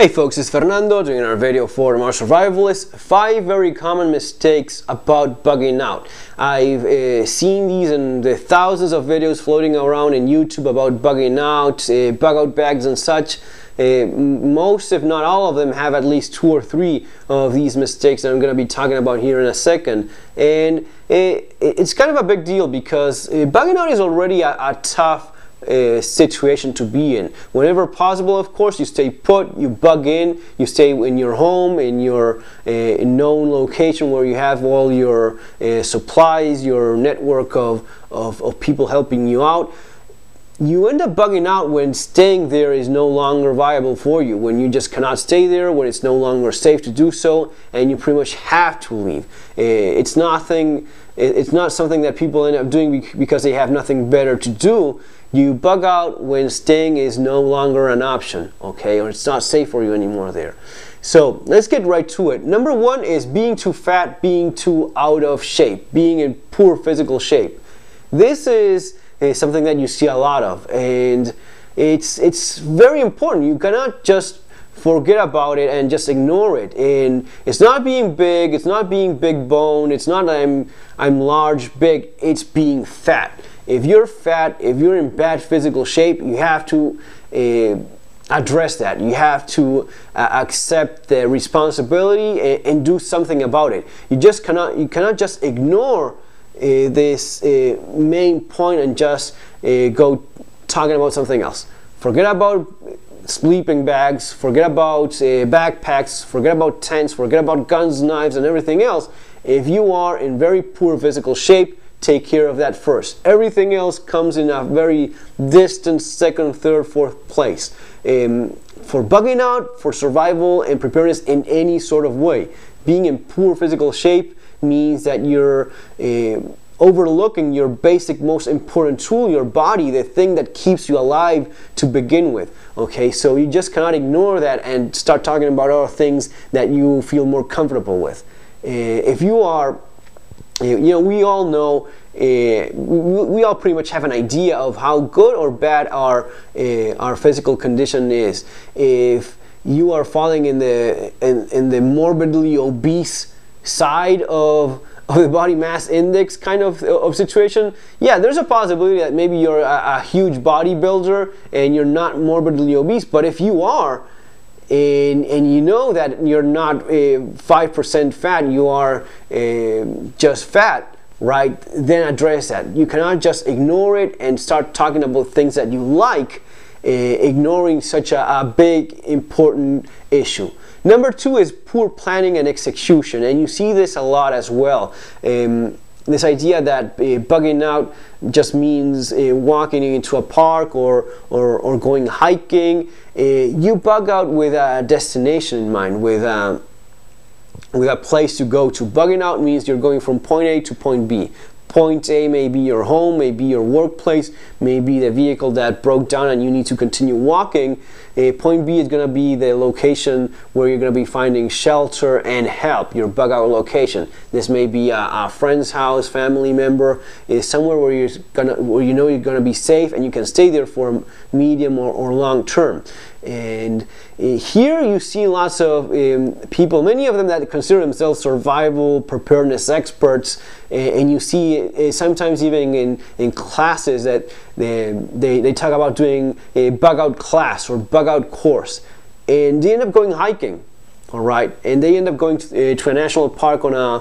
Hey folks, it's Fernando doing another video for More Survivalists. 5 very common mistakes about bugging out. I've seen these in the thousands of videos floating around in YouTube about bugging out, bug out bags and such. Most, if not all of them, have at least 2 or 3 of these mistakes that I'm going to be talking about here in a second. And it's kind of a big deal because bugging out is already a tough situation to be in. Whenever possible, of course, you stay put, you bug in, you stay in your home, in your known location where you have all your supplies, your network of people helping you out. You end up bugging out when staying there is no longer viable for you, when you just cannot stay there, when it's no longer safe to do so, and you pretty much have to leave. It's not something that people end up doing because they have nothing better to do. You bug out when staying is no longer an option, okay, or it's not safe for you anymore there. So let's get right to it. Number 1 is being too fat, being too out of shape, being in poor physical shape. This is something that you see a lot of, and it's very important. You cannot just forget about it and just ignore it. And it's not being big, it's not being big bone, it's not I'm large, big, it's being fat. If you're fat, if you're in bad physical shape, you have to address that. You have to accept the responsibility and do something about it. You cannot just ignore this main point and just go talking about something else. Forget about sleeping bags, forget about backpacks, forget about tents, forget about guns, knives, and everything else. If you are in very poor physical shape, take care of that first. Everything else comes in a very distant second, third, fourth place. For bugging out, for survival and preparedness in any sort of way, being in poor physical shape means that you're overlooking your basic, most important tool, your body, the thing that keeps you alive to begin with. Okay, so you just cannot ignore that and start talking about other things that you feel more comfortable with. If you are, we all know, we all pretty much have an idea of how good or bad our physical condition is. If you are falling in the morbidly obese side of the body mass index kind of situation, yeah, there's a possibility that maybe you're a huge bodybuilder and you're not morbidly obese. But if you are, and you know that you're not 5% fat, you are just fat, right? Then address that. You cannot just ignore it and start talking about things that you like, ignoring such a big, important issue. Number 2 is poor planning and execution, and you see this a lot as well. This idea that bugging out just means walking into a park or going hiking. You bug out with a destination in mind, with a place to go to. Bugging out means you're going from point A to point B. Point A may be your home, may be your workplace, may be the vehicle that broke down and you need to continue walking. Point B is going to be the location where you're going to be finding shelter and help, your bug out location. This may be a friend's house, family member, somewhere where you know you're going to be safe and you can stay there for medium or long term. And here you see lots of people, many of them that consider themselves survival preparedness experts, and you see sometimes even in classes that they talk about doing a bug out class or bug out course, and they end up going hiking, all right, and they end up going to a national park on a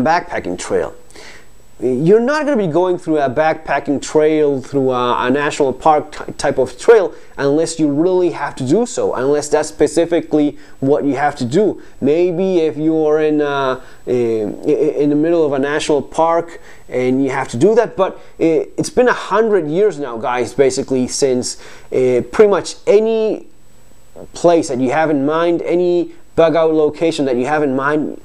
backpacking trail. You're not going to be going through a backpacking trail, through a national park type of trail, unless you really have to do so, unless that's specifically what you have to do. Maybe if you're in the middle of a national park and you have to do that, but it's been 100 years now, guys, basically, since pretty much any place that you have in mind, any bug out location that you have in mind,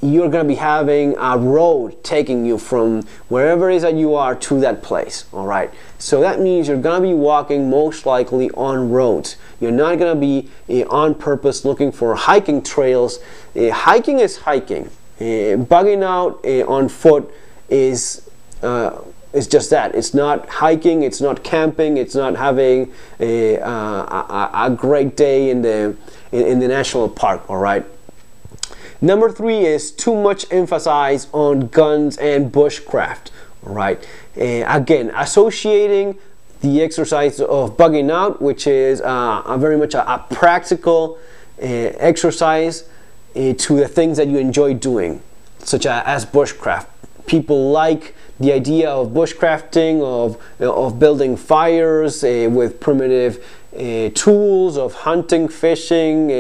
you're going to be having a road taking you from wherever it is that you are to that place, all right? So that means you're going to be walking most likely on roads. You're not going to be on purpose looking for hiking trails. Hiking is hiking. Bugging out on foot is just that. It's not hiking, it's not camping, it's not having a great day in in the national park, all right? Number 3 is too much emphasis on guns and bushcraft, all right? Again, associating the exercise of bugging out, which is very much a practical exercise, to the things that you enjoy doing, such as bushcraft. People like the idea of bushcrafting, of building fires with primitive tools, of hunting, fishing,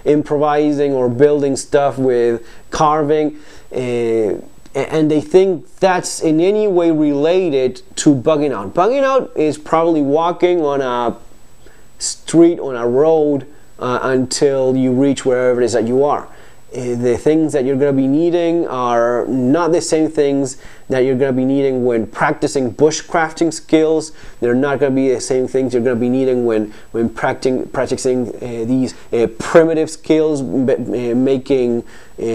improvising or building stuff with carving, and they think that's in any way related to bugging out. Bugging out is probably walking on a street, on a road, until you reach wherever it is that you are. The things that you're going to be needing are not the same things that you're going to be needing when practicing bushcrafting skills. They're not going to be the same things you're going to be needing when practicing these primitive skills, making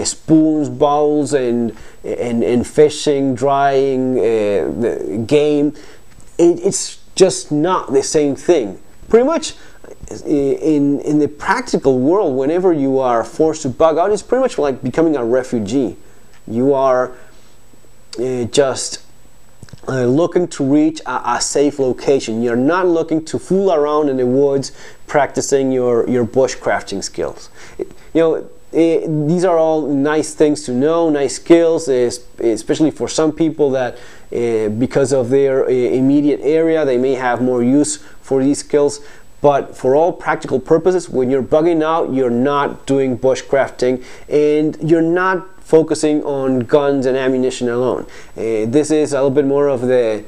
spoons, bowls, and fishing, drying the game. It's just not the same thing. Pretty much in the practical world, whenever you are forced to bug out, it's pretty much like becoming a refugee. You are just looking to reach a safe location. You're not looking to fool around in the woods practicing your bushcrafting skills. These are all nice things to know, nice skills, especially for some people that because of their immediate area, they may have more use for these skills. But for all practical purposes, when you're bugging out, you're not doing bushcrafting, and you're not focusing on guns and ammunition alone. This is a little bit more of the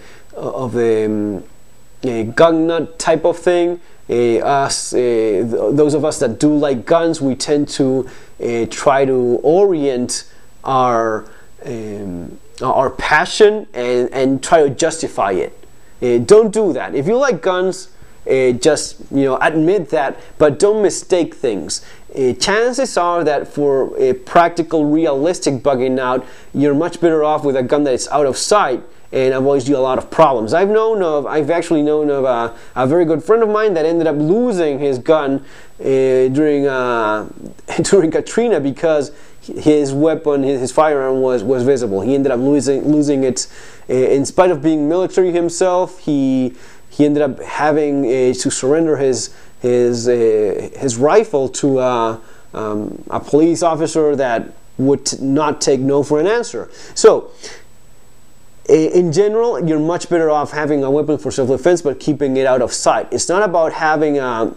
gun nut type of thing. Those of us that do like guns, we tend to try to orient our passion and try to justify it. Don't do that. If you like guns, just admit that, but don't mistake things. Chances are that for a practical, realistic bugging out, you're much better off with a gun that is out of sight and avoids you a lot of problems. I've actually known of a very good friend of mine that ended up losing his gun during Katrina because his weapon, his firearm was visible. He ended up losing it in spite of being military himself. He ended up having to surrender his rifle to a police officer that would not take no for an answer. So, in general, you're much better off having a weapon for self-defense, but keeping it out of sight. It's not about having a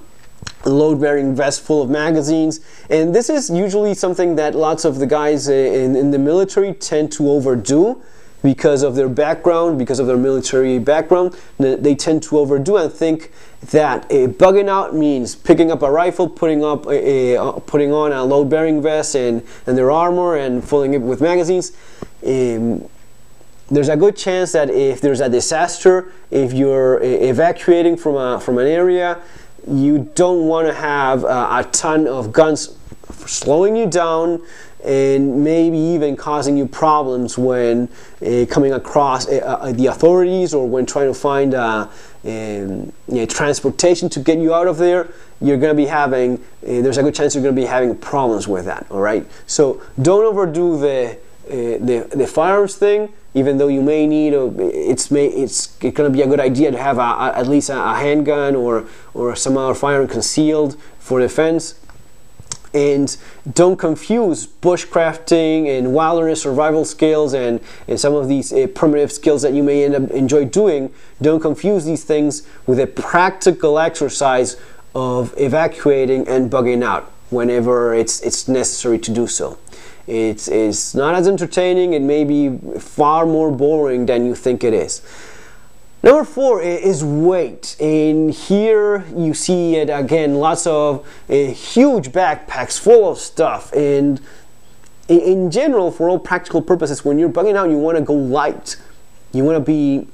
load-bearing vest full of magazines, and this is usually something that lots of the guys in the military tend to overdo. Because of their background, because of their military background, they tend to overdo and think that bugging out means picking up a rifle, putting on a load-bearing vest and their armor and filling it with magazines. There's a good chance that if there's a disaster, if you're evacuating from an area, you don't want to have a ton of guns slowing you down and maybe even causing you problems when coming across the authorities or when trying to find transportation to get you out of there. You're going to be having, there's a good chance you're going to be having problems with that, all right? So don't overdo the firearms thing, even though you may need, it's going to be a good idea to have at least a handgun or some other firearm concealed for defense. And don't confuse bushcrafting and wilderness survival skills and some of these primitive skills that you may enjoy doing. Don't confuse these things with a practical exercise of evacuating and bugging out whenever it's necessary to do so. It's not as entertaining. It may be far more boring than you think it is. Number 4 is weight, and here you see it again, lots of huge backpacks full of stuff, and in general, for all practical purposes, when you're bugging out, you want to go light. You want to be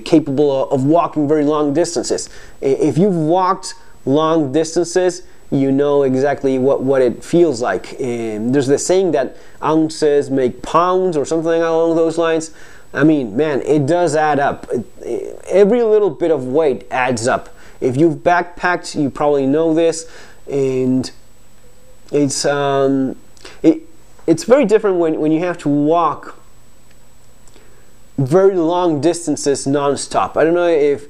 capable of walking very long distances. If you've walked long distances, you know exactly what it feels like. There's the saying that ounces make pounds or something along those lines. I mean, man, it does add up. Every little bit of weight adds up. If you've backpacked, you probably know this. and it's very different when you have to walk very long distances non-stop. I don't know if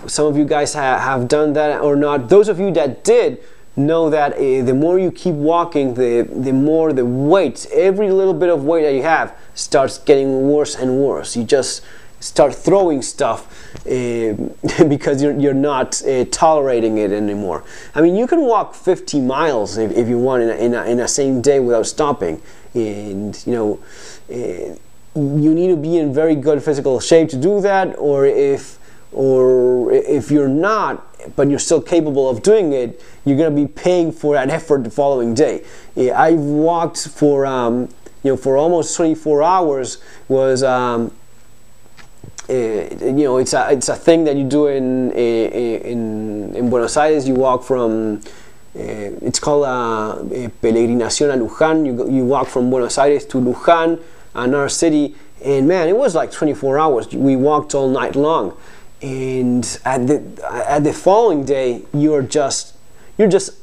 some of you guys have done that or not. Those of you that did know that the more you keep walking, the more the weight, every little bit of weight that you have starts getting worse and worse. You just start throwing stuff because you're not tolerating it anymore. I mean, you can walk 50 miles if you want in a same day without stopping, and you need to be in very good physical shape to do that, or if you're not, but you're still capable of doing it, you're going to be paying for that effort the following day. I've walked for for almost 24 hours. Was it's a thing that you do in Buenos Aires. You walk from it's called peregrinación a Luján. You walk from Buenos Aires to Luján, another city, and man, it was like 24 hours. We walked all night long, and at the following day, you're just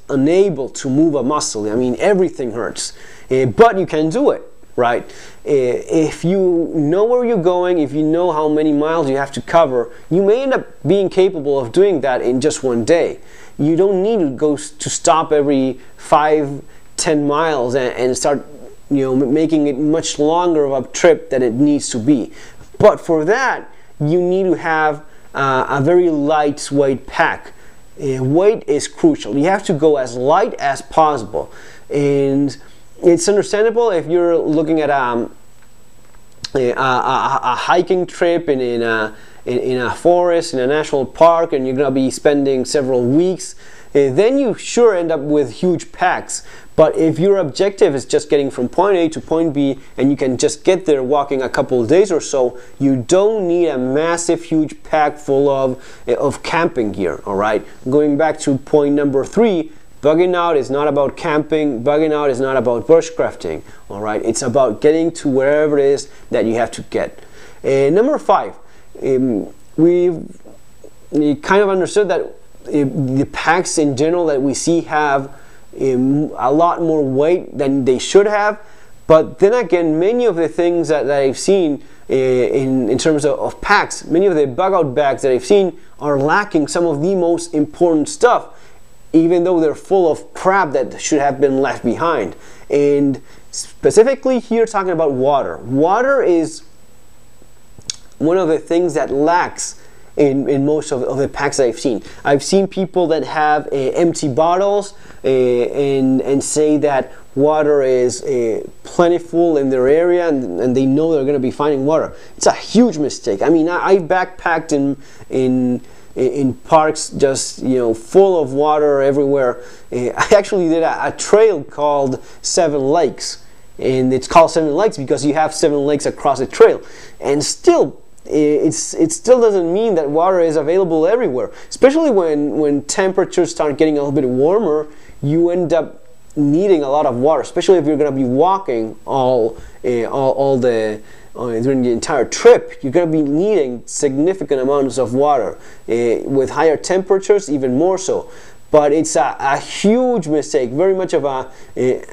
unable to move a muscle. I mean, everything hurts, but you can do it, right? If you know where you're going, if you know how many miles you have to cover, you may end up being capable of doing that in just one day. You don't need to go to stop every 5-10 miles and start making it much longer of a trip than it needs to be. But for that, you need to have a very lightweight pack. Weight is crucial. You have to go as light as possible, and it's understandable if you're looking at a hiking trip in a forest, in a national park, and you're going to be spending several weeks. Then you sure end up with huge packs. But if your objective is just getting from point A to point B, and you can just get there walking a couple of days or so, you don't need a massive, huge pack full of camping gear. All right. Going back to point number 3, bugging out is not about camping. Bugging out is not about bushcrafting. All right. It's about getting to wherever it is that you have to get. Number 5, we kind of understood that the packs in general that we see have a lot more weight than they should have, but then again, many of the things that I've seen in terms of packs, many of the bug out bags that I've seen are lacking some of the most important stuff, even though they're full of crap that should have been left behind. And specifically here, talking about water. Water is one of the things that lacks in most of the packs that I've seen. I've seen people that have empty bottles and say that water is plentiful in their area, and they know they're going to be finding water. It's a huge mistake. I mean, I've backpacked in parks just full of water everywhere. I actually did a trail called 7 Lakes, and it's called 7 Lakes because you have 7 lakes across the trail, and still it still doesn't mean that water is available everywhere, especially when temperatures start getting a little bit warmer. You end up needing a lot of water, especially if you're going to be walking during the entire trip. You're going to be needing significant amounts of water, with higher temperatures even more so. But it's a huge mistake, very much of a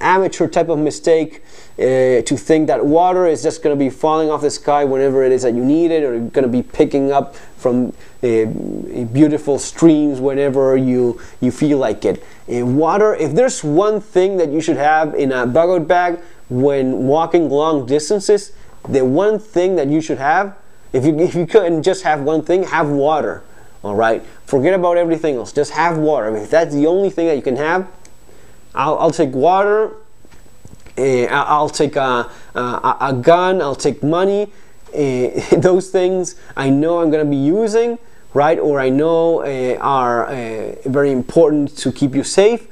amateur type of mistake, to think that water is just going to be falling off the sky whenever it is that you need it, or you're going to be picking up from beautiful streams whenever you feel like it. Water, if there's one thing that you should have in a bug out bag when walking long distances, the one thing that you should have, if you couldn't just have one thing, have water. All right, forget about everything else. Just have water. I mean, if that's the only thing that you can have, I'll take water. I'll take a gun. I'll take money. Those things I know I'm going to be using, right? Or I know are very important to keep you safe.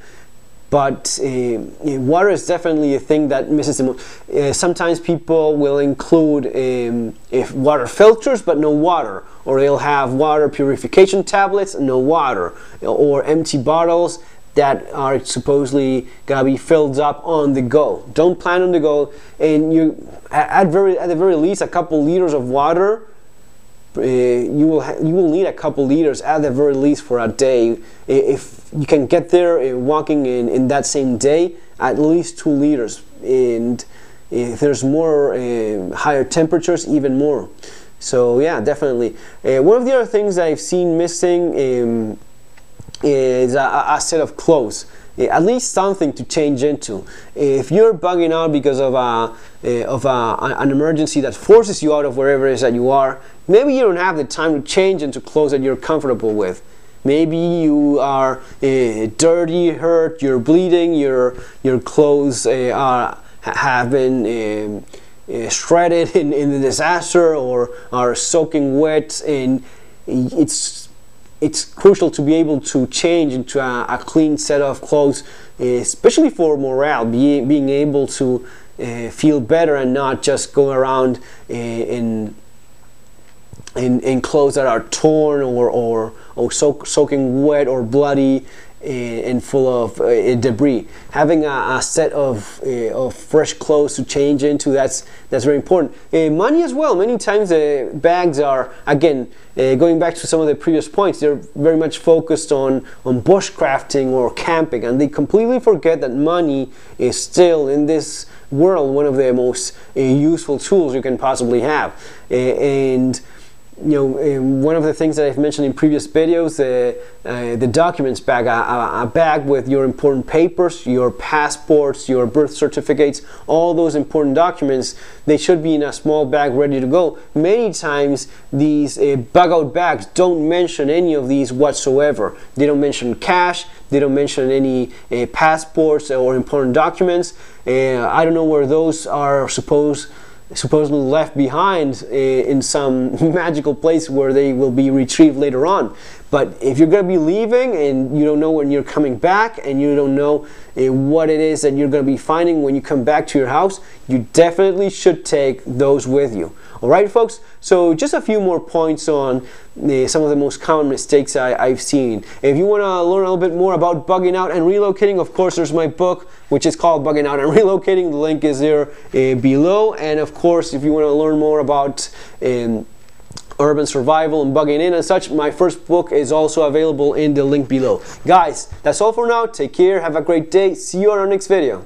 But water is definitely a thing that misses the most. Sometimes people will include water filters, but no water. Or they'll have water purification tablets, no water. Or empty bottles that are supposedly gonna be filled up on the go. Don't plan on the go, and you at the very least a couple liters of water you will need a couple liters at the very least for a day. If you can get there walking in that same day, at least 2 liters, and if there's more higher temperatures, even more. So yeah, definitely. One of the other things I've seen missing is a set of clothes. At least something to change into. If you're bugging out because of an emergency that forces you out of wherever it is that you are, maybe you don't have the time to change into clothes that you're comfortable with. Maybe you are dirty, hurt, you're bleeding, your clothes have been shredded in the disaster or are soaking wet, and it's crucial to be able to change into a clean set of clothes, especially for morale, being able to feel better and not just go around in clothes that are torn or soaking wet or bloody and full of debris. Having a set of fresh clothes to change into, that's very important. Money as well. Many times the bags are, again, going back to some of the previous points, they're very much focused on bushcrafting or camping, and they completely forget that money is still in this world one of the most useful tools you can possibly have. And you know, one of the things that I've mentioned in previous videos, the documents bag, a bag with your important papers, your passports, your birth certificates, all those important documents, they should be in a small bag ready to go. Many times these bug out bags don't mention any of these whatsoever. They don't mention cash, they don't mention any passports or important documents. I don't know where those are supposedly left behind in some magical place where they will be retrieved later on. But if you're going to be leaving and you don't know when you're coming back and you don't know what it is that you're going to be finding when you come back to your house, you definitely should take those with you. Alright folks, so just a few more points on some of the most common mistakes I've seen. If you want to learn a little bit more about bugging out and relocating, of course there's my book, which is called Bugging Out and Relocating. The link is there below. And of course, if you want to learn more about urban survival and bugging in and such, my first book is also available in the link below. Guys, that's all for now. Take care, have a great day, see you on our next video.